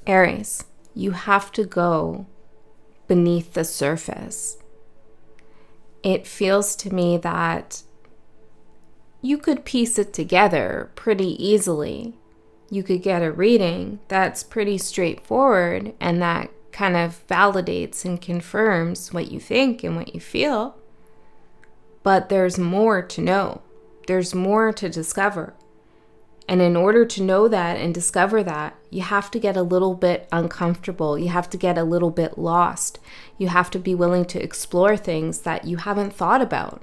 Aries, you have to go beneath the surface. It feels to me that you could piece it together pretty easily. You could get a reading that's pretty straightforward and that kind of validates and confirms what you think and what you feel. But there's more to know. There's more to discover. And in order to know that and discover that, you have to get a little bit uncomfortable. You have to get a little bit lost. You have to be willing to explore things that you haven't thought about,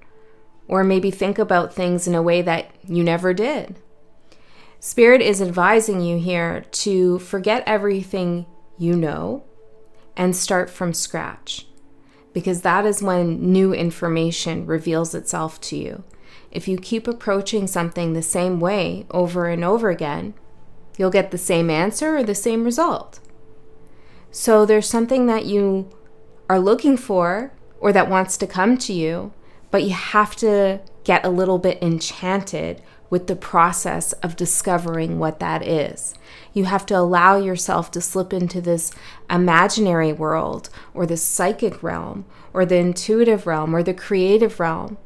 or maybe think about things in a way that you never did. Spirit is advising you here to forget everything you know and start from scratch, because that is when new information reveals itself to you. If you keep approaching something the same way over and over again, you'll get the same answer or the same result. So there's something that you are looking for or that wants to come to you, but you have to get a little bit enchanted with the process of discovering what that is. You have to allow yourself to slip into this imaginary world or the psychic realm or the intuitive realm or the creative realm,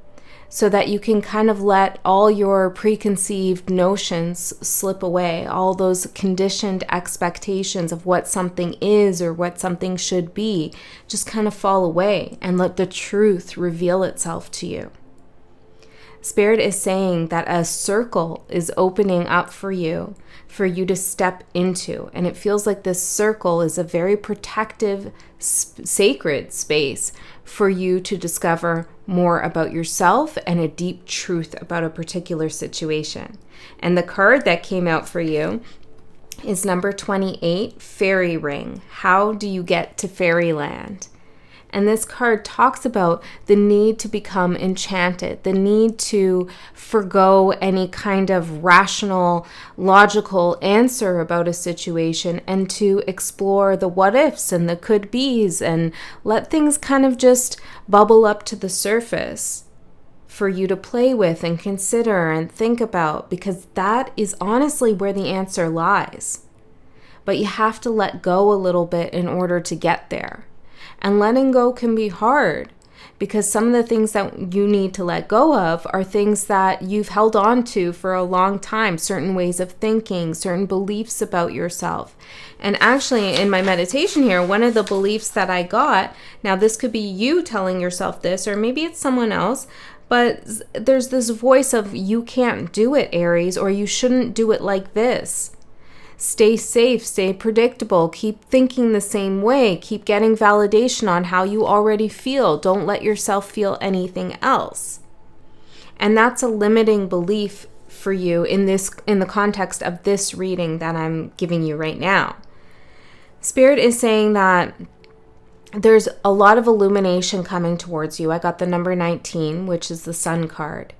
so that you can kind of let all your preconceived notions slip away, all those conditioned expectations of what something is or what something should be, just kind of fall away and let the truth reveal itself to you. Spirit is saying that a circle is opening up for you to step into. And it feels like this circle is a very protective, sacred space for you to discover more about yourself and a deep truth about a particular situation. And the card that came out for you is number 28, Fairy Ring. How do you get to fairyland? And this card talks about the need to become enchanted, the need to forgo any kind of rational, logical answer about a situation and to explore the what ifs and the could be's and let things kind of just bubble up to the surface for you to play with and consider and think about, because that is honestly where the answer lies. But you have to let go a little bit in order to get there. And letting go can be hard, because some of the things that you need to let go of are things that you've held on to for a long time, certain ways of thinking, certain beliefs about yourself. And actually, in my meditation here, one of the beliefs that I got, now this could be you telling yourself this, or maybe it's someone else, but there's this voice of, you can't do it, Aries, or you shouldn't do it like this. Stay safe, stay predictable, keep thinking the same way, keep getting validation on how you already feel. Don't let yourself feel anything else. And that's a limiting belief for you in the context of this reading that I'm giving you right now. Spirit is saying that there's a lot of illumination coming towards you. I got the number 19, which is the Sun card.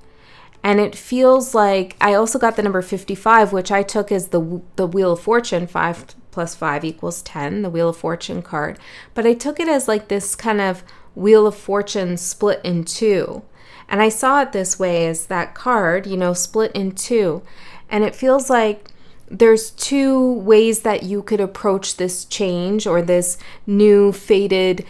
And it feels like, I also got the number 55, which I took as the Wheel of Fortune, 5 plus 5 equals 10, the Wheel of Fortune card. But I took it as like this kind of Wheel of Fortune split in two. And I saw it this way, as that card, split in two. And it feels like there's two ways that you could approach this change or this new fated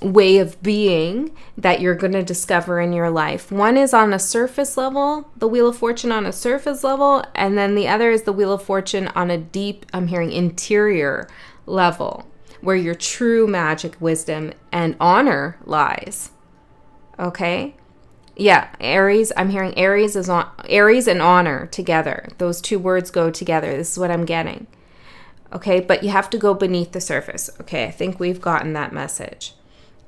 way of being that you're going to discover in your life. One is on a surface level, the Wheel of Fortune on a surface level, and then the other is the Wheel of Fortune on a deep, I'm hearing, interior level, where your true magic, wisdom, and honor lies. Okay? Yeah, Aries, I'm hearing Aries and honor together. Those two words go together. This is what I'm getting. Okay, but you have to go beneath the surface. Okay, I think we've gotten that message.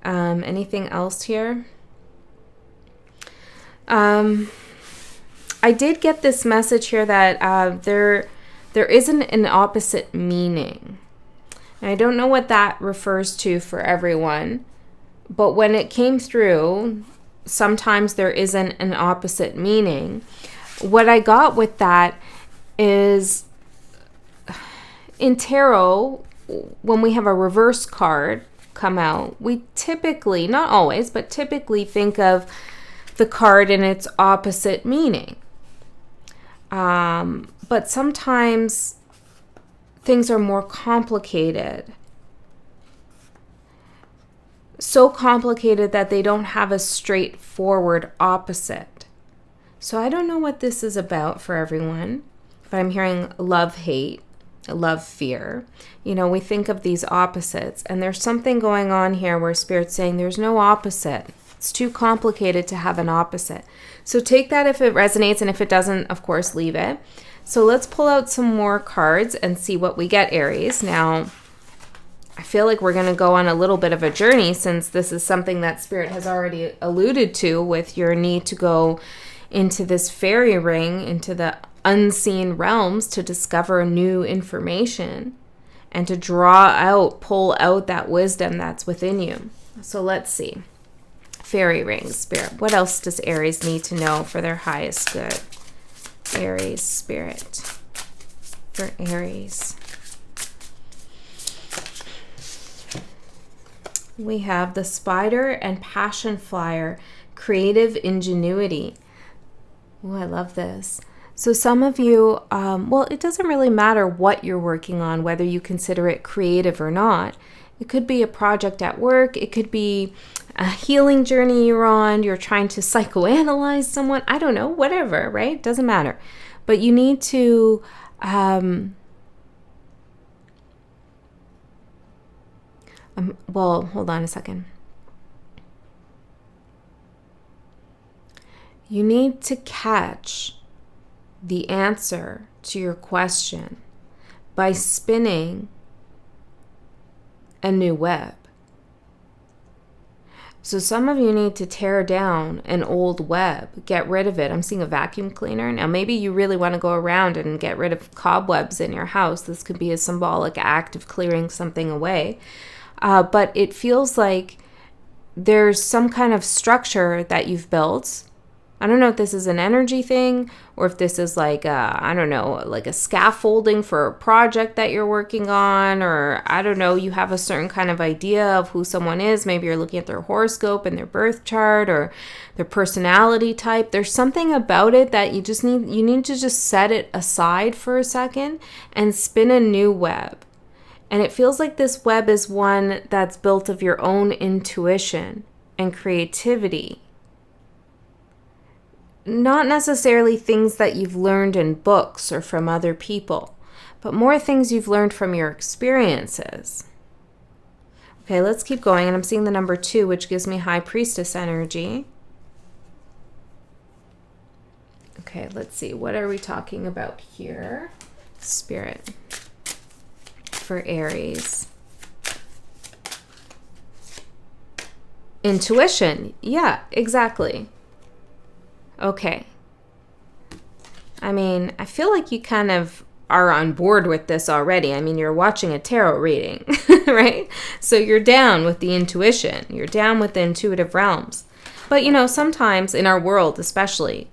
Anything else here? I did get this message here that there isn't an opposite meaning. And I don't know what that refers to for everyone, but when it came through, sometimes there isn't an opposite meaning. What I got with that is, in tarot, when we have a reverse card come out, we typically, not always, but typically think of the card in its opposite meaning. But sometimes things are more complicated. So complicated that they don't have a straightforward opposite. So I don't know what this is about for everyone, but I'm hearing love, hate, love, fear. You know, we think of these opposites, and there's something going on here where Spirit's saying there's no opposite. It's too complicated to have an opposite. So take that if it resonates, and if it doesn't, of course, leave it. So let's pull out some more cards and see what we get, Aries. Now, I feel like we're going to go on a little bit of a journey, since this is something that Spirit has already alluded to with your need to go into this fairy ring, into the unseen realms to discover new information and to pull out that wisdom that's within you. So let's see. Fairy rings, Spirit. What else does Aries need to know for their highest good? Aries, Spirit. For Aries. We have the Spider and Passion Flyer, creative ingenuity. Oh, I love this. So some of you, well, it doesn't really matter what you're working on, whether you consider it creative or not. It could be a project at work. It could be a healing journey you're on. You're trying to psychoanalyze someone. I don't know, whatever, right? Doesn't matter. But you need to well, hold on a second. You need to catch the answer to your question by spinning a new web. So some of you need to tear down an old web, get rid of it. I'm seeing a vacuum cleaner. Now, maybe you really want to go around and get rid of cobwebs in your house. This could be a symbolic act of clearing something away. But it feels like there's some kind of structure that you've built. I don't know if this is an energy thing or if this is like a scaffolding for a project that you're working on, or I don't know, you have a certain kind of idea of who someone is. Maybe you're looking at their horoscope and their birth chart or their personality type. There's something about it that you need to just set it aside for a second and spin a new web. And it feels like this web is one that's built of your own intuition and creativity. Not necessarily things that you've learned in books or from other people, but more things you've learned from your experiences. Okay, let's keep going. And I'm seeing the number 2, which gives me High Priestess energy. Okay, let's see. What are we talking about here? Spirit. For Aries. Intuition. Yeah, exactly. Okay. I mean, I feel like you kind of are on board with this already. I mean, you're watching a tarot reading, right? So you're down with the intuition. You're down with the intuitive realms. But, you know, sometimes in our world especially,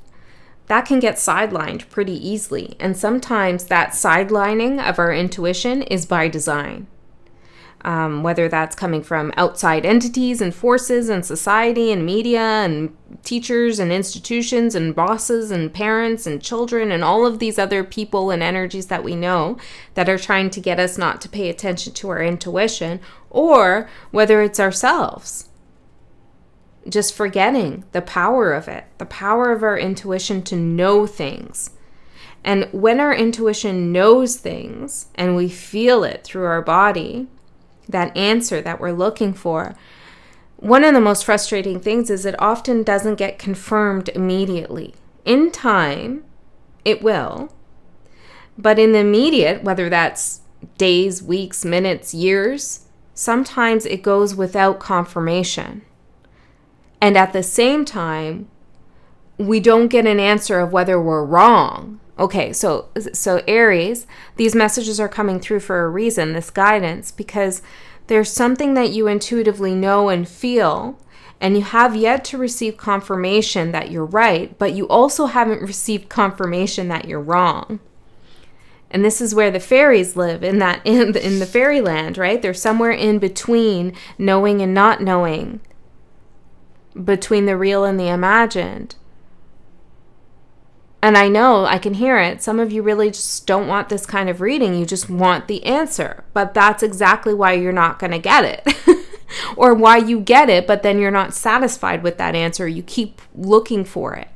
that can get sidelined pretty easily. And sometimes that sidelining of our intuition is by design. Whether that's coming from outside entities and forces and society and media and teachers and institutions and bosses and parents and children and all of these other people and energies that we know that are trying to get us not to pay attention to our intuition, or whether it's ourselves. Just forgetting the power of it, the power of our intuition to know things. And when our intuition knows things and we feel it through our body, that answer that we're looking for, one of the most frustrating things is it often doesn't get confirmed immediately. In time, it will. But in the immediate, whether that's days, weeks, minutes, years, sometimes it goes without confirmation. And at the same time, we don't get an answer of whether we're wrong. Okay, so Aries, these messages are coming through for a reason, this guidance, because there's something that you intuitively know and feel, and you have yet to receive confirmation that you're right, but you also haven't received confirmation that you're wrong. And this is where the fairies live, in the fairyland, right? They're somewhere in between knowing and not knowing, between the real and the imagined. And I know, I can hear it. Some of you really just don't want this kind of reading. You just want the answer. But that's exactly why you're not going to get it. Or why you get it, but then you're not satisfied with that answer. You keep looking for it.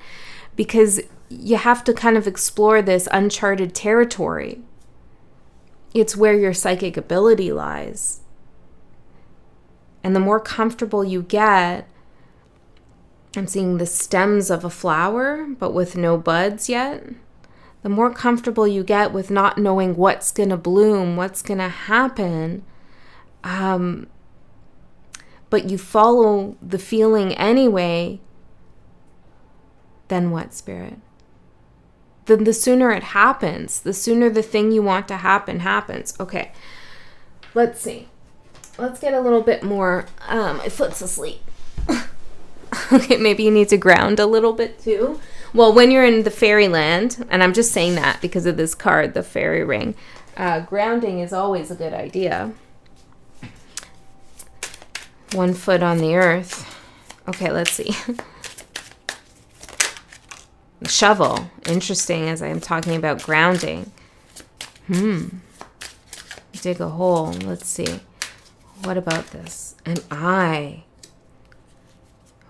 Because you have to kind of explore this uncharted territory. It's where your psychic ability lies. And the more comfortable you get, I'm seeing the stems of a flower, but with no buds yet. The more comfortable you get with not knowing what's going to bloom, what's going to happen, but you follow the feeling anyway, then what, Spirit? Then the sooner it happens, the sooner the thing you want to happen happens. Okay, let's see. Let's get a little bit more, my foot's asleep. Okay, maybe you need to ground a little bit too. Well, when you're in the fairyland, and I'm just saying that because of this card, the fairy ring, grounding is always a good idea. 1 foot on the earth. Okay, let's see. Shovel. Interesting as I'm talking about grounding. Dig a hole. Let's see. What about this? An eye.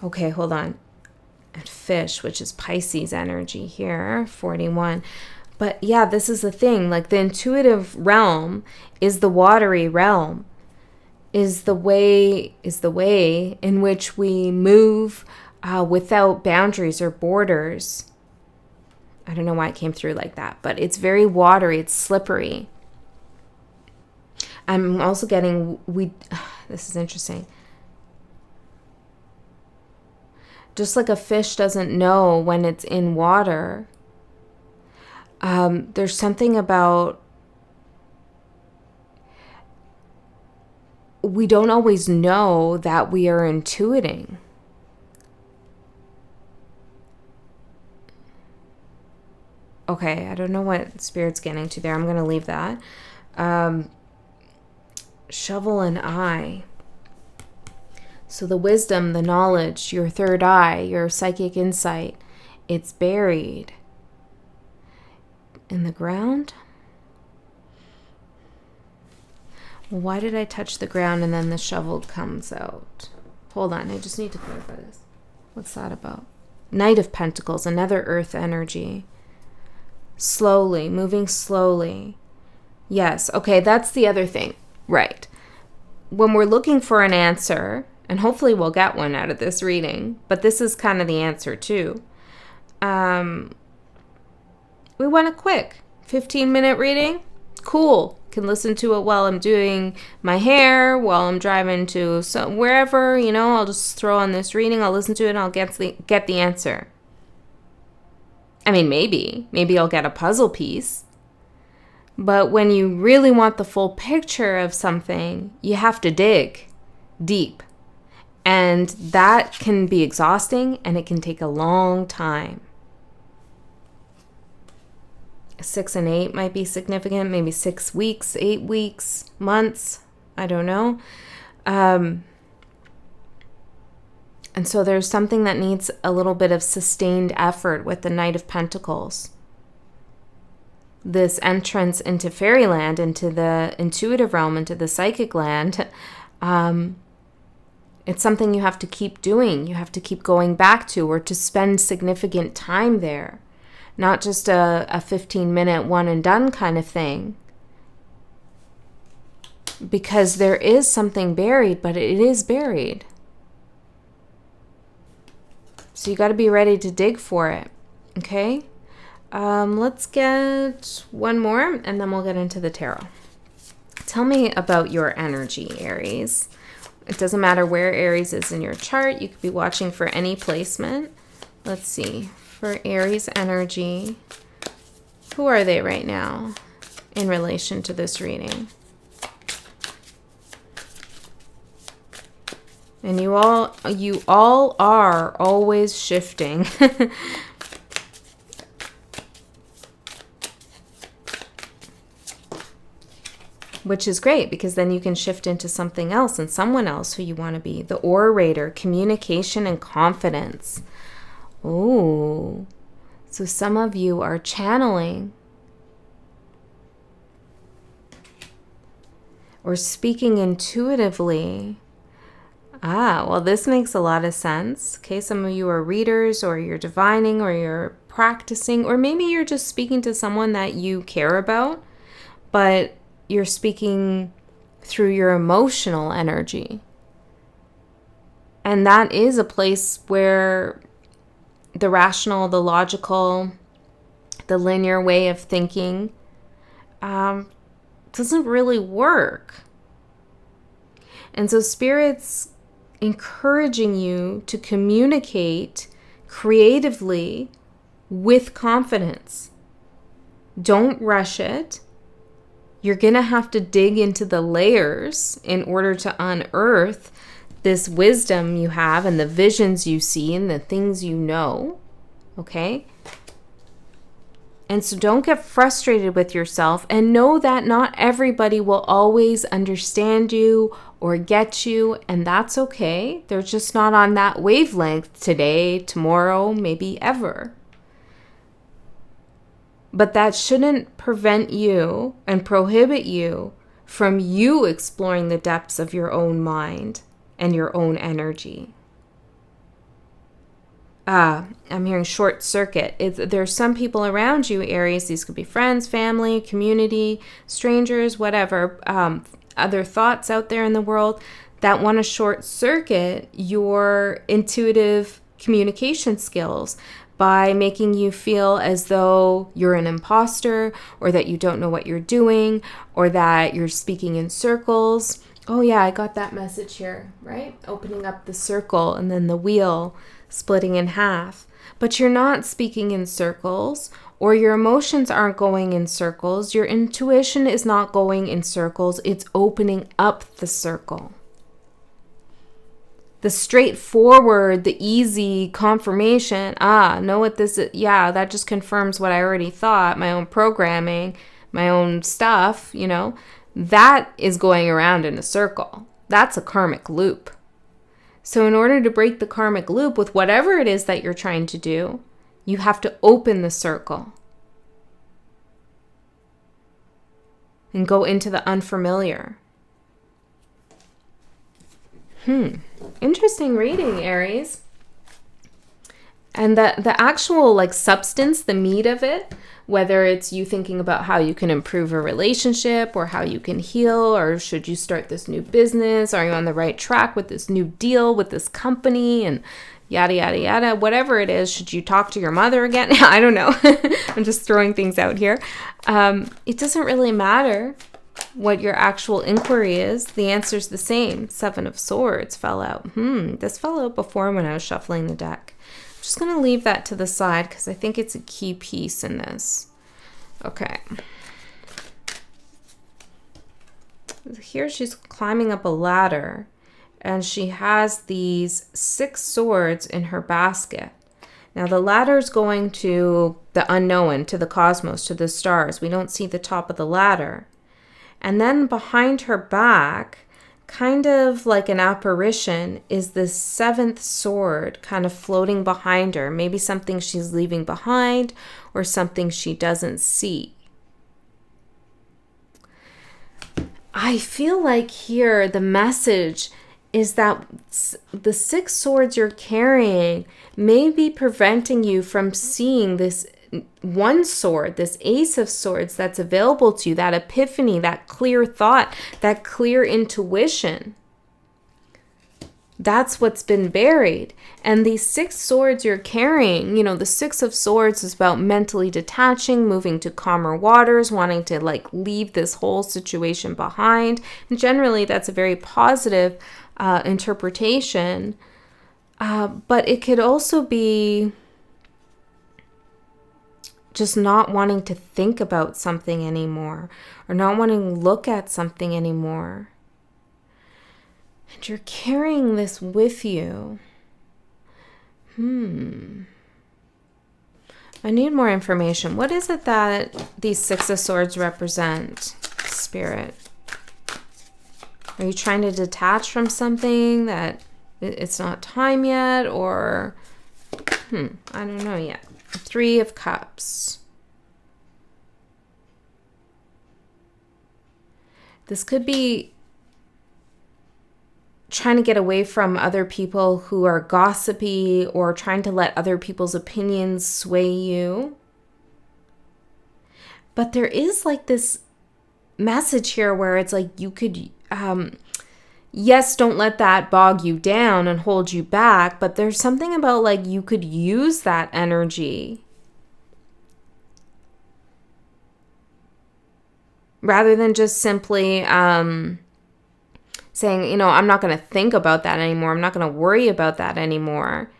Okay, hold on. And fish, which is Pisces energy here, 41. But yeah, this is the thing. Like the intuitive realm is the watery realm, is the way in which we move without boundaries or borders. I don't know why it came through like that, but it's very watery. It's slippery. I'm also getting, this is interesting. Just like a fish doesn't know when it's in water, there's something about, we don't always know that we are intuiting. Okay, I don't know what Spirit's getting to there. I'm going to leave that. Shovel and eye. So the wisdom, the knowledge, your third eye, your psychic insight, it's buried in the ground. Why did I touch the ground and then the shovel comes out? Hold on, I just need to clarify this. What's that about? Knight of Pentacles, another earth energy. Slowly, moving slowly. Yes, okay, that's the other thing. Right. When we're looking for an answer, and hopefully we'll get one out of this reading, but this is kind of the answer too. We want a quick 15-minute reading. Cool. Can listen to it while I'm doing my hair, while I'm driving to wherever, I'll just throw on this reading. I'll listen to it and I'll get the answer. I mean, maybe I'll get a puzzle piece. But when you really want the full picture of something, you have to dig deep. And that can be exhausting and it can take a long time. 6 and 8 might be significant, maybe 6 weeks, 8 weeks, months, I don't know. And so there's something that needs a little bit of sustained effort with the Knight of Pentacles. This entrance into fairyland, into the intuitive realm, into the psychic land, it's something you have to keep doing. You have to keep going back to, or to spend significant time there. Not just a 15-minute one and done kind of thing. Because there is something buried, but it is buried. So you got to be ready to dig for it. Okay? Let's get one more and then we'll get into the tarot. Tell me about your energy, Aries. It doesn't matter where Aries is in your chart. You could be watching for any placement. Let's see. For Aries energy, who are they right now in relation to this reading? And you all are always shifting. Which is great, because then you can shift into something else and someone else who you want to be. The orator, communication and confidence. Ooh, So some of you are channeling or speaking intuitively. Well, this makes a lot of sense. Okay, some of you are readers, or you're divining, or you're practicing, or maybe you're just speaking to someone that you care about, but you're speaking through your emotional energy. And that is a place where the rational, the logical, the linear way of thinking doesn't really work. And so Spirit's encouraging you to communicate creatively with confidence. Don't rush it. You're going to have to dig into the layers in order to unearth this wisdom you have and the visions you see and the things you know. Okay? And so don't get frustrated with yourself, and know that not everybody will always understand you or get you, and that's okay. They're just not on that wavelength today, tomorrow, maybe ever. But that shouldn't prevent you and prohibit you from you exploring the depths of your own mind and your own energy. I'm hearing short circuit. There's some people around you, Aries. These could be friends, family, community, strangers, whatever, other thoughts out there in the world that want to short circuit your intuitive communication skills by making you feel as though you're an imposter, or that you don't know what you're doing, or that you're speaking in circles. Oh yeah, I got that message here, right? Opening up the circle and then the wheel splitting in half. But you're not speaking in circles, or your emotions aren't going in circles. Your intuition is not going in circles. It's opening up the circle. The straightforward, the easy confirmation, know what this is. Yeah, that just confirms what I already thought, my own programming, my own stuff, that is going around in a circle. That's a karmic loop. So in order to break the karmic loop with whatever it is that you're trying to do, you have to open the circle and go into the unfamiliar. Interesting reading, Aries. And the actual substance, the meat of it, whether it's you thinking about how you can improve a relationship, or how you can heal, or should you start this new business? Are you on the right track with this new deal with this company, and yada, yada, yada, whatever it is. Should you talk to your mother again? I don't know. I'm just throwing things out here. It doesn't really matter what your actual inquiry is. The answer's the same. 7 of Swords fell out. This fell out before when I was shuffling the deck. I'm just going to leave that to the side because I think it's a key piece in this. Okay. Here she's climbing up a ladder, and she has these 6 swords in her basket. Now the ladder's going to the unknown, to the cosmos, to the stars. We don't see the top of the ladder. And then behind her back, kind of like an apparition, is this 7th sword kind of floating behind her. Maybe something she's leaving behind, or something she doesn't see. I feel like here the message is that the 6 swords you're carrying may be preventing you from seeing this one sword, this Ace of Swords that's available to you, that epiphany, that clear thought, that clear intuition. That's what's been buried. And these 6 swords you're carrying, the 6 of Swords is about mentally detaching, moving to calmer waters, wanting to leave this whole situation behind. And generally that's a very positive interpretation. But it could also be just not wanting to think about something anymore, or not wanting to look at something anymore. And you're carrying this with you. I need more information. What is it that these 6 of Swords represent, Spirit? Are you trying to detach from something that it's not time yet, or I don't know yet. Three of Cups. This could be trying to get away from other people who are gossipy or trying to let other people's opinions sway you. But there is like this message here where it's like you could, yes, don't let that bog you down and hold you back, but there's something about like you could use that energy rather than just simply saying, you know, I'm not going to think about that anymore. I'm not going to worry about that anymore.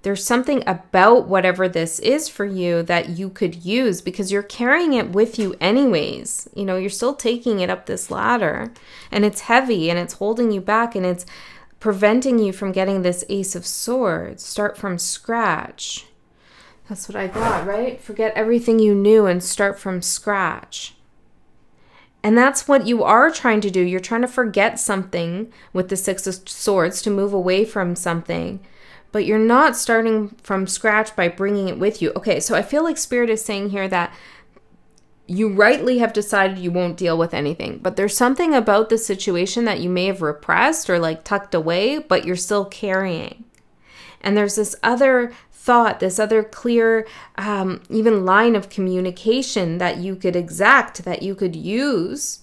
There's something about whatever this is for you that you could use because you're carrying it with you anyways. You know, you're still taking it up this ladder and it's heavy and it's holding you back and it's preventing you from getting this Ace of Swords. Start from scratch. That's what I got, right? Forget everything you knew and start from scratch. And that's what you are trying to do. You're trying to forget something with the Six of Swords to move away from something. But you're not starting from scratch by bringing it with you. Okay, so I feel like Spirit is saying here that you rightly have decided you won't deal with anything. But there's something about the situation that you may have repressed or like tucked away, but you're still carrying. And there's this other thought, this other clear, even line of communication that you could exact, that you could use.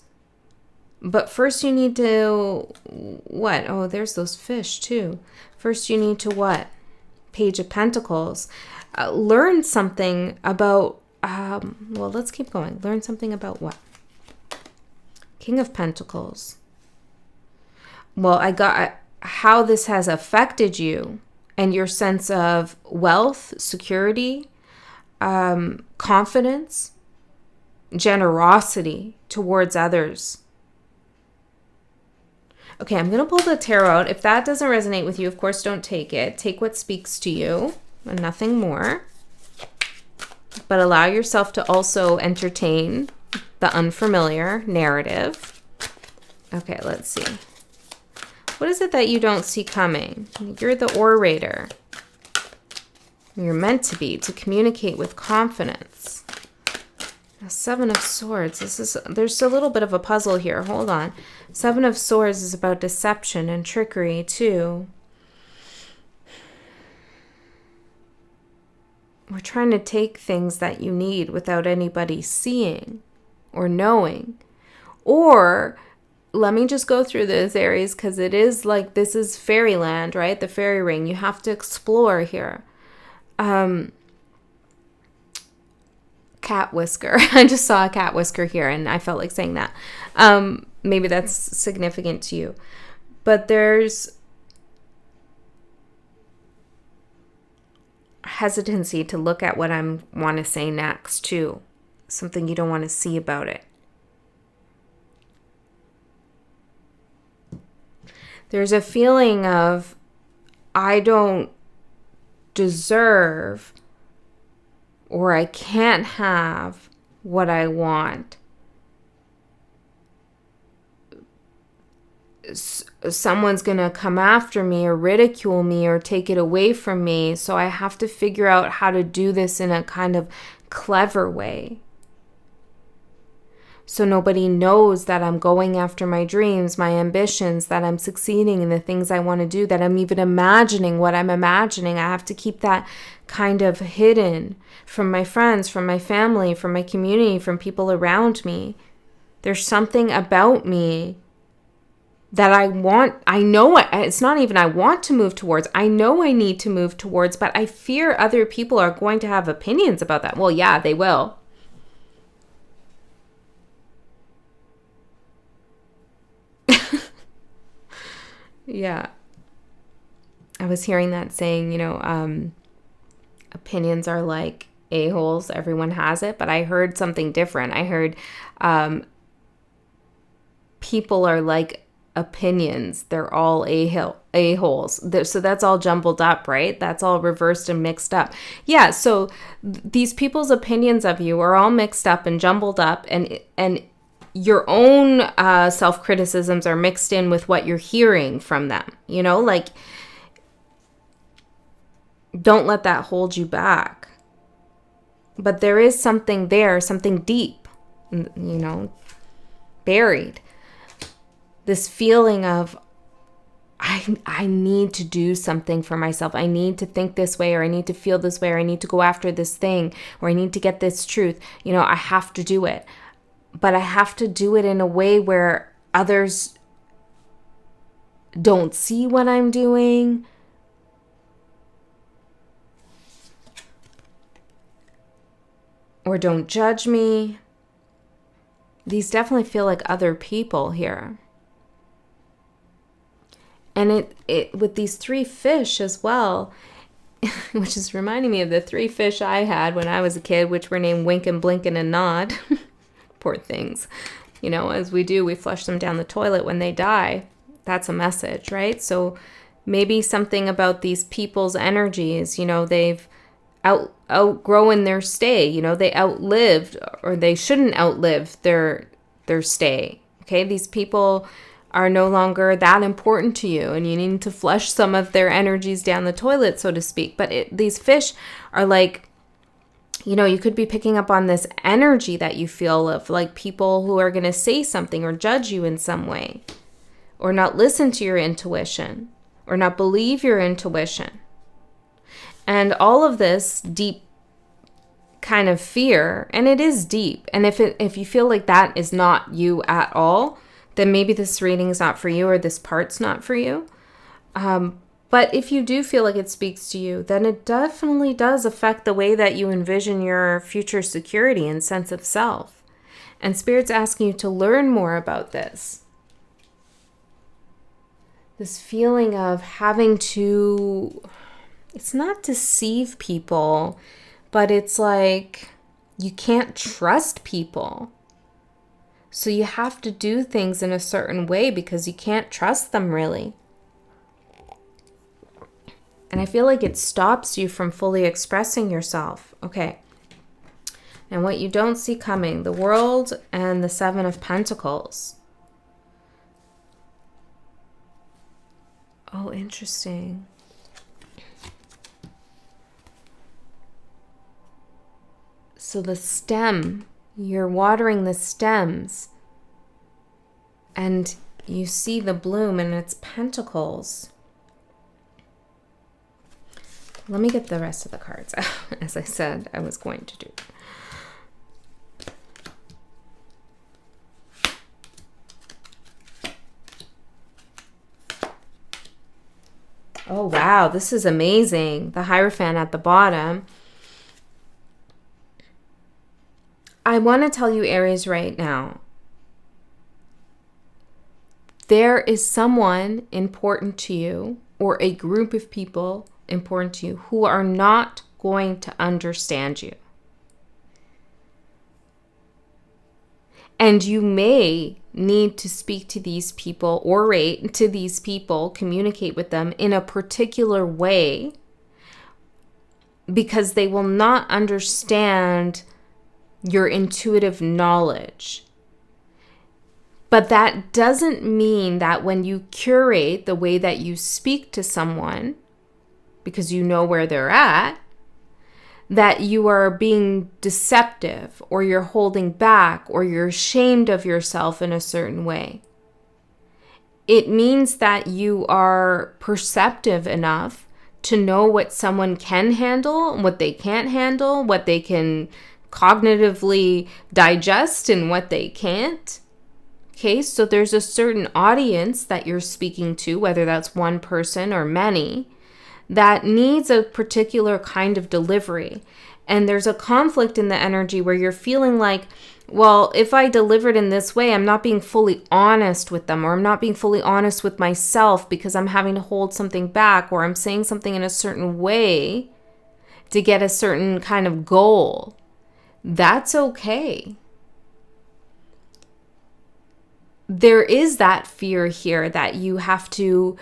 But first you need to, what? Oh, there's those fish too. First you need to what? Page of Pentacles. Learn something about, well, let's keep going. Learn something about what? King of Pentacles. Well, I got how this has affected you and your sense of wealth, security, confidence, generosity towards others. Okay, I'm going to pull the tarot out. If that doesn't resonate with you, of course, don't take it. Take what speaks to you and nothing more. But allow yourself to also entertain the unfamiliar narrative. Okay, let's see. What is it that you don't see coming? You're the orator. You're meant to be, to communicate with confidence. The Seven of Swords. There's a little bit of a puzzle here. Hold on. Seven of Swords is about deception and trickery too. We're trying to take things that you need without anybody seeing or knowing. Or let me just go through this, Aries, because it is like, this is fairyland, right? The fairy ring. You have to explore here. Cat whisker. I just saw a cat whisker here and I felt like saying that. Maybe that's significant to you. But there's hesitancy to look at what I want to say next too. Something you don't want to see about it. There's a feeling of, I don't deserve or I can't have what I want. Someone's going to come after me or ridicule me or take it away from me. So I have to figure out how to do this in a kind of clever way. So nobody knows that I'm going after my dreams, my ambitions, that I'm succeeding in the things I want to do, that I'm even imagining what I'm imagining. I have to keep that kind of hidden from my friends, from my family, from my community, from people around me. There's something about me that I know it's not even I want to move towards. I know I need to move towards, but I fear other people are going to have opinions about that. Well, yeah, they will. Yeah. I was hearing that saying, opinions are like a-holes. Everyone has it. But I heard something different. I heard people are like opinions. They're all a-holes. So that's all jumbled up, right? That's all reversed and mixed up. Yeah, so these people's opinions of you are all mixed up and jumbled up, and your own self-criticisms are mixed in with what you're hearing from them. Don't let that hold you back. But there is something there, something deep, buried. This feeling of, I need to do something for myself. I need to think this way, or I need to feel this way, or I need to go after this thing, or I need to get this truth. I have to do it. But I have to do it in a way where others don't see what I'm doing. Or don't judge me. These definitely feel like other people here. And it with these 3 fish as well, which is reminding me of the 3 fish I had when I was a kid, which were named Winkin', Blinkin', and Nod. Poor things. As we do, we flush them down the toilet when they die. That's a message, right? So maybe something about these people's energies, they've outgrown their stay. They outlived, or they shouldn't outlive their stay. Okay, these people are no longer that important to you, and you need to flush some of their energies down the toilet, so to speak. But these fish are like, you could be picking up on this energy that you feel of like people who are going to say something or judge you in some way, or not listen to your intuition, or not believe your intuition. And all of this deep kind of fear, and it is deep. And if you feel like that is not you at all, then maybe this reading is not for you, or this part's not for you. But if you do feel like it speaks to you, then it definitely does affect the way that you envision your future security and sense of self. And Spirit's asking you to learn more about this. This feeling of having to, it's not deceive people, but it's like you can't trust people. So you have to do things in a certain way because you can't trust them really. And I feel like it stops you from fully expressing yourself. Okay. And what you don't see coming, the World and the 7 of Pentacles. Oh, interesting. So the stem, you're watering the stems, and you see the bloom, and it's pentacles. Let me get the rest of the cards out, as I said I was going to do. Oh, wow, this is amazing. The Hierophant at the bottom. I want to tell you, Aries, right now, there is someone important to you, or a group of people important to you, who are not going to understand you. And you may need to speak to these people, orate to these people, communicate with them in a particular way, because they will not understand your intuitive knowledge. But that doesn't mean that when you curate the way that you speak to someone, because you know where they're at, that you are being deceptive, or you're holding back, or you're ashamed of yourself in a certain way. It means that you are perceptive enough to know what someone can handle and what they can't handle, what they can cognitively digest and what they can't. Okay, so there's a certain audience that you're speaking to, whether that's one person or many, that needs a particular kind of delivery. And there's a conflict in the energy where you're feeling like, well, if I delivered in this way, I'm not being fully honest with them, or I'm not being fully honest with myself because I'm having to hold something back, or I'm saying something in a certain way to get a certain kind of goal. That's okay. There is that fear here that you have to,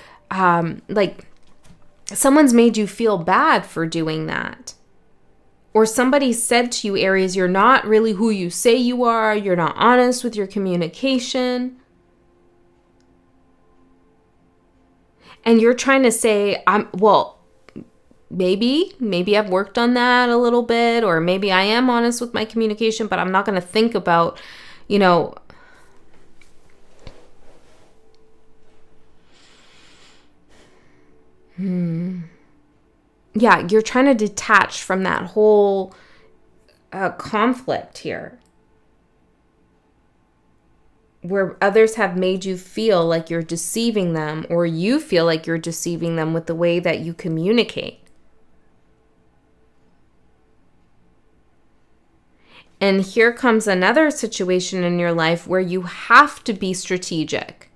someone's made you feel bad for doing that. Or somebody said to you, Aries, you're not really who you say you are. You're not honest with your communication. And you're trying to say, maybe I've worked on that a little bit, or maybe I am honest with my communication, but I'm not going to think about, yeah, you're trying to detach from that whole conflict here, where others have made you feel like you're deceiving them, or you feel like you're deceiving them with the way that you communicate. And here comes another situation in your life where you have to be strategic.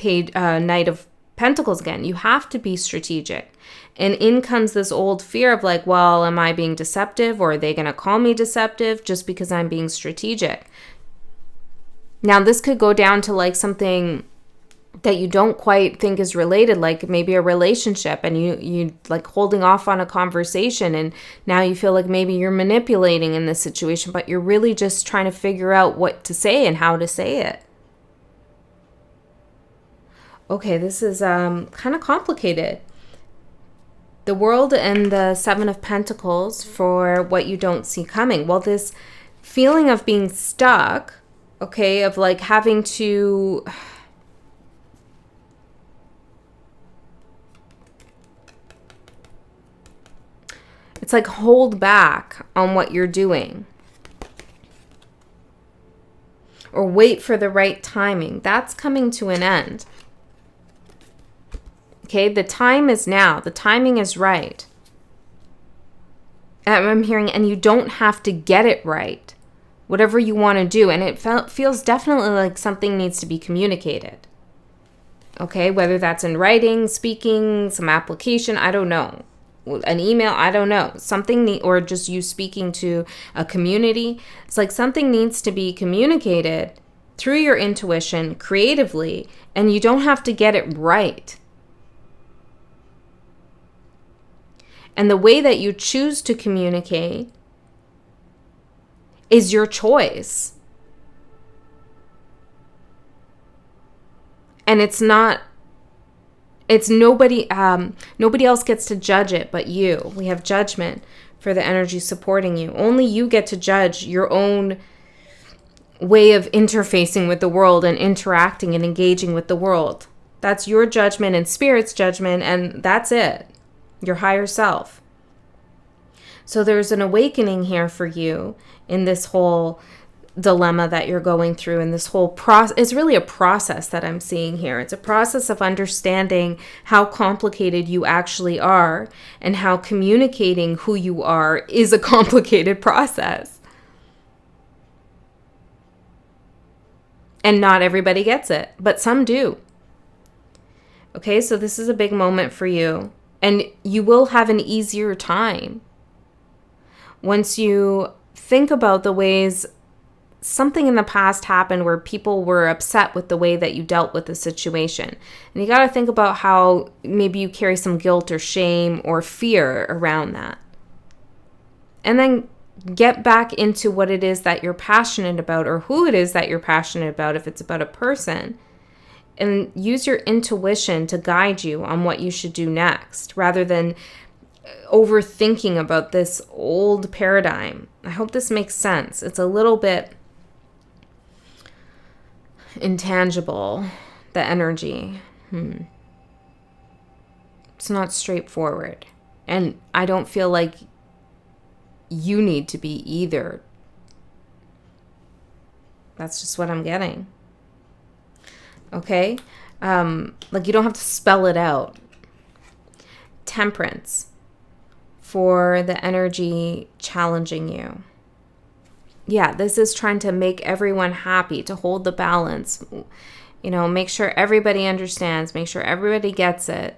Knight of Pentacles again. You have to be strategic. And in comes this old fear of like, well, am I being deceptive, or are they going to call me deceptive just because I'm being strategic? Now, this could go down to like something that you don't quite think is related, like maybe a relationship, and you like holding off on a conversation, and now you feel like maybe you're manipulating in this situation, but you're really just trying to figure out what to say and how to say it. Okay, this is kind of complicated. The World and the Seven of Pentacles for what you don't see coming. Well, this feeling of being stuck, okay, of like having to... It's like hold back on what you're doing. Or wait for the right timing. That's coming to an end. Okay, the time is now. The timing is right. I'm hearing, and you don't have to get it right. Whatever you want to do. And it feels definitely like something needs to be communicated. Okay, whether that's in writing, speaking, some application, I don't know. An email, I don't know. Something, or just you speaking to a community. It's like something needs to be communicated through your intuition, creatively, and you don't have to get it right. And the way that you choose to communicate is your choice. And it's nobody else gets to judge it but you. We have judgment for the energy supporting you. Only you get to judge your own way of interfacing with the world and interacting and engaging with the world. That's your judgment and Spirit's judgment, and that's it. Your higher self. So there's an awakening here for you in this whole dilemma that you're going through, and this whole process. It's really a process that I'm seeing here. It's a process of understanding how complicated you actually are, and how communicating who you are is a complicated process. And not everybody gets it, but some do. Okay, so this is a big moment for you. And you will have an easier time once you think about the ways something in the past happened where people were upset with the way that you dealt with the situation. And you got to think about how maybe you carry some guilt or shame or fear around that. And then get back into what it is that you're passionate about, or who it is that you're passionate about if it's about a person. And use your intuition to guide you on what you should do next, rather than overthinking about this old paradigm. I hope this makes sense. It's a little bit intangible, the energy. It's not straightforward. And I don't feel like you need to be either. That's just what I'm getting. Okay? Like you don't have to spell it out. Temperance for the energy challenging you. Yeah, this is trying to make everyone happy, to hold the balance. Make sure everybody understands, make sure everybody gets it.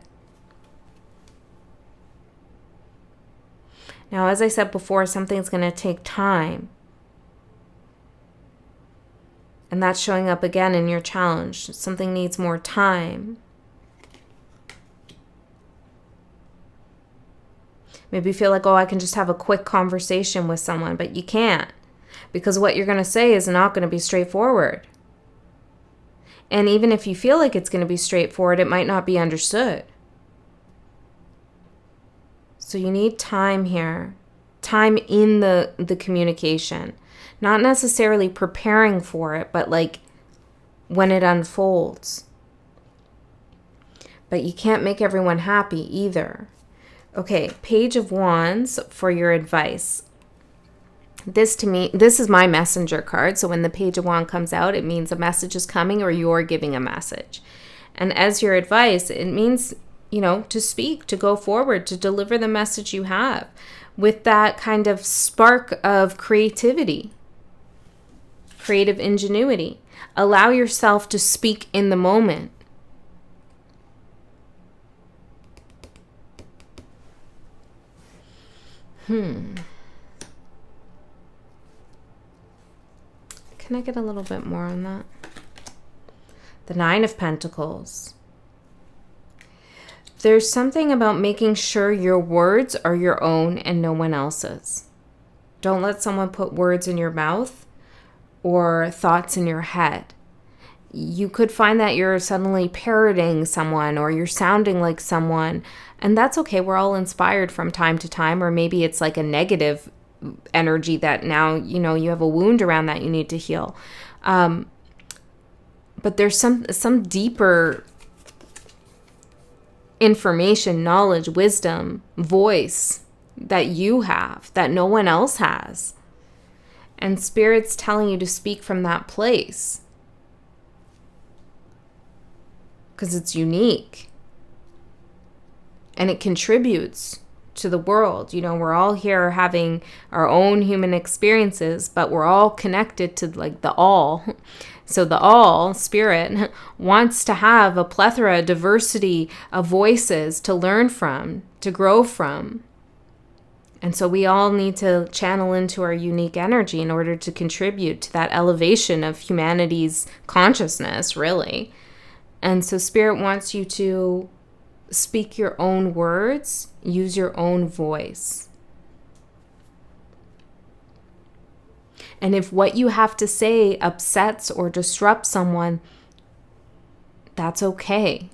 Now, as I said before, something's going to take time. And that's showing up again in your challenge. Something needs more time. Maybe you feel like, I can just have a quick conversation with someone, but you can't. Because what you're going to say is not going to be straightforward. And even if you feel like it's going to be straightforward, it might not be understood. So you need time here, time in the communication, not necessarily preparing for it, but like when it unfolds. But you can't make everyone happy either. Okay, Page of Wands for your advice. This to me, this is my messenger card. So when the Page of Wands comes out, it means a message is coming or you're giving a message. And as your advice, it means, to speak, to go forward, to deliver the message you have with that kind of spark of creativity, creative ingenuity. Allow yourself to speak in the moment. Can I get a little bit more on that? The Nine of Pentacles. There's something about making sure your words are your own and no one else's. Don't let someone put words in your mouth or thoughts in your head. You could find that you're suddenly parroting someone or you're sounding like someone, and that's okay. We're all inspired from time to time, or maybe it's like a negative energy that now, you have a wound around that you need to heal. But there's some deeper information, knowledge, wisdom, voice that you have that no one else has. And Spirit's telling you to speak from that place because it's unique and it contributes to the world. We're all here having our own human experiences, but we're all connected to like the all. So the all, Spirit, wants to have a plethora, diversity of voices to learn from, to grow from. And so we all need to channel into our unique energy in order to contribute to that elevation of humanity's consciousness, really. And so Spirit wants you to speak your own words, use your own voice. And if what you have to say upsets or disrupts someone, that's okay.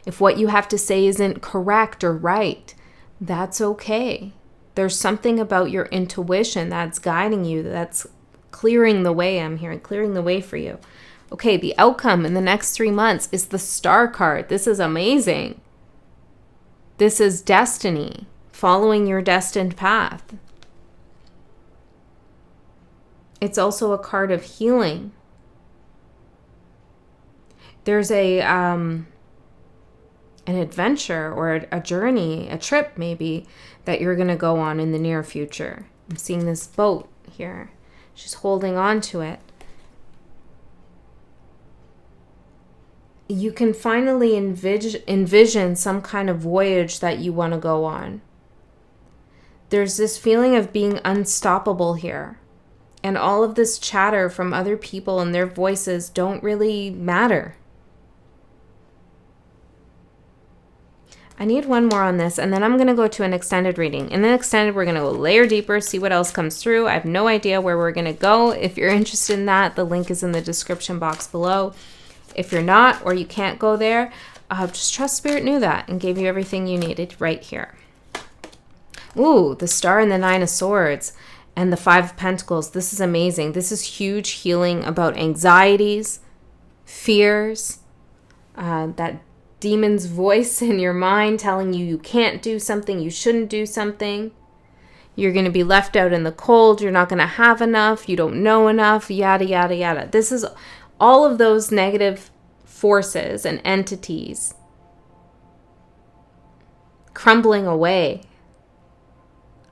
If what you have to say isn't correct or right, that's okay. There's something about your intuition that's guiding you, that's clearing the way. I'm hearing clearing the way for you. Okay, the outcome in the next 3 months is the Star card. This is amazing. This is destiny, following your destined path. It's also a card of healing. There's an adventure or a journey, a trip maybe, that you're going to go on in the near future. I'm seeing this boat here. She's holding on to it. You can finally envision some kind of voyage that you want to go on. There's this feeling of being unstoppable here. And all of this chatter from other people and their voices don't really matter. I need one more on this, and then I'm going to go to an extended reading. In the extended, we're going to go layer deeper, see what else comes through. I have no idea where we're going to go. If you're interested in that, the link is in the description box below. If you're not, or you can't go there, just trust Spirit knew that and gave you everything you needed right here. Ooh, the Star and the Nine of Swords and the Five of Pentacles. This is amazing. This is huge healing about anxieties, fears, that demon's voice in your mind telling you you can't do something, you shouldn't do something. You're going to be left out in the cold. You're not going to have enough. You don't know enough, yada, yada, yada. This is all of those negative forces and entities crumbling away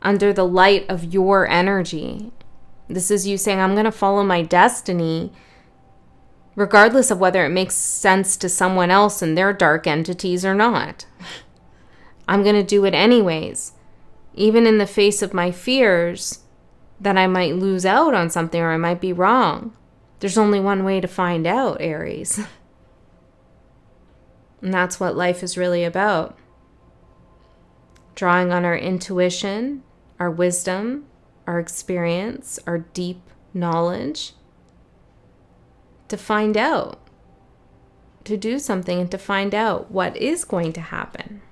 under the light of your energy. This is you saying, I'm going to follow my destiny, regardless of whether it makes sense to someone else and their dark entities or not. I'm going to do it anyways, even in the face of my fears that I might lose out on something or I might be wrong. There's only one way to find out, Aries. And that's what life is really about. Drawing on our intuition, our wisdom, our experience, our deep knowledge to find out, to do something and to find out what is going to happen.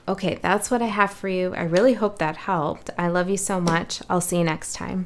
Okay, that's what I have for you. I really hope that helped. I love you so much. I'll see you next time.